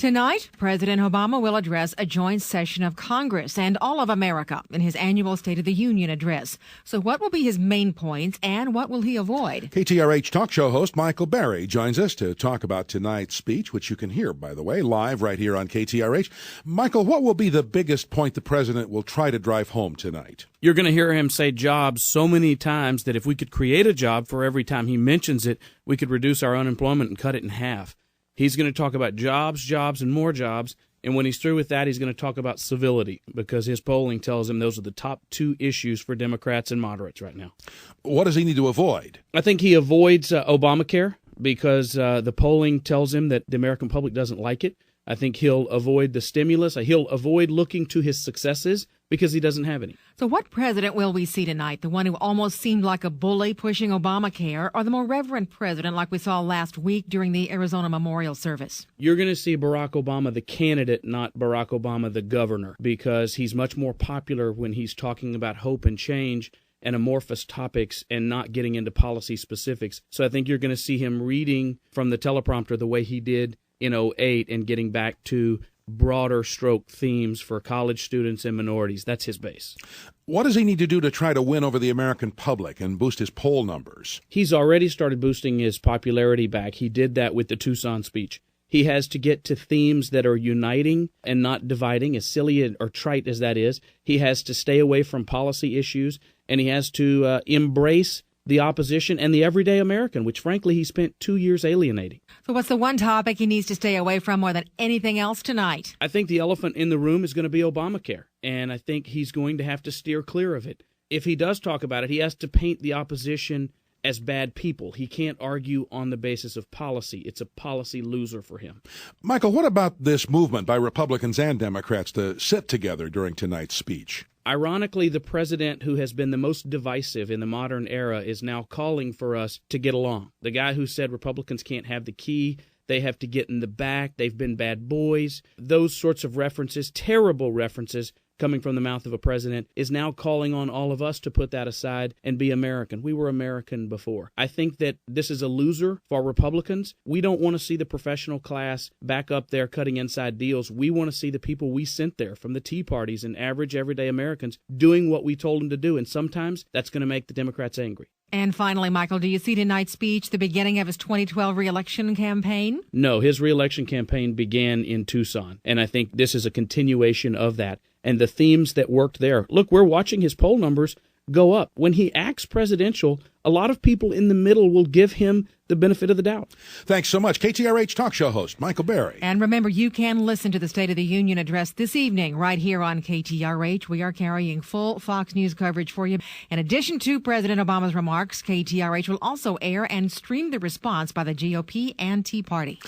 Tonight, President Obama will address a joint session of Congress and all of America in his annual State of the Union address. So what will be his main points and what will he avoid? KTRH talk show host Michael Berry joins us to talk about tonight's speech, which you can hear, by the way, live right here on KTRH. Michael, what will be the biggest point the president will try to drive home tonight? You're going to hear him say jobs so many times that if we could create a job for every time he mentions it, we could reduce our unemployment and cut it in half. He's going to talk about jobs, jobs, and more jobs. And when he's through with that, he's going to talk about civility because his polling tells him those are the top two issues for Democrats and moderates right now. What does he need to avoid? I think he avoids Obamacare because the polling tells him that the American public doesn't like it. I think he'll avoid the stimulus. He'll avoid looking to his successes because he doesn't have any. So what president will we see tonight? The one who almost seemed like a bully pushing Obamacare, or the more reverent president like we saw last week during the Arizona memorial service? You're going to see Barack Obama the candidate, not Barack Obama the governor, because he's much more popular when he's talking about hope and change and amorphous topics and not getting into policy specifics. So I think you're going to see him reading from the teleprompter the way he did in 2008 and getting back to broader stroke themes for college students and minorities. That's his base. What does he need to do to try to win over the American public and boost his poll numbers? He's already started boosting his popularity back. He did that with the Tucson speech. He has to get to themes that are uniting and not dividing, as silly or trite as that is. He has to stay away from policy issues, and he has to embrace the opposition and the everyday American, which frankly he spent 2 years alienating. So what's the one topic he needs to stay away from more than anything else tonight? I think the elephant in the room is going to be Obamacare, and I think he's going to have to steer clear of it. If he does talk about it, he has to paint the opposition as bad people. He can't argue on the basis of policy. It's a policy loser for him. Michael, what about this movement by Republicans and Democrats to sit together during tonight's speech? Ironically, the president who has been the most divisive in the modern era is now calling for us to get along. The guy who said Republicans can't have the key, they have to get in the back, they've been bad boys, those sorts of references, terrible references coming from the mouth of a president, is now calling on all of us to put that aside and be American. We were American before. I think that this is a loser for Republicans. We don't want to see the professional class back up there cutting inside deals. We want to see the people we sent there from the Tea Parties and average everyday Americans doing what we told them to do. And sometimes that's going to make the Democrats angry. And finally, Michael, do you see tonight's speech the beginning of his 2012 reelection campaign? No, his reelection campaign began in Tucson, and I think this is a continuation of that. And the themes that worked there. Look, we're watching his poll numbers go up. When he acts presidential, a lot of people in the middle will give him the benefit of the doubt. Thanks so much. KTRH talk show host Michael Berry. And remember, you can listen to the State of the Union address this evening right here on KTRH. We are carrying full Fox News coverage for you. In addition to President Obama's remarks, KTRH will also air and stream the response by the GOP and Tea Party.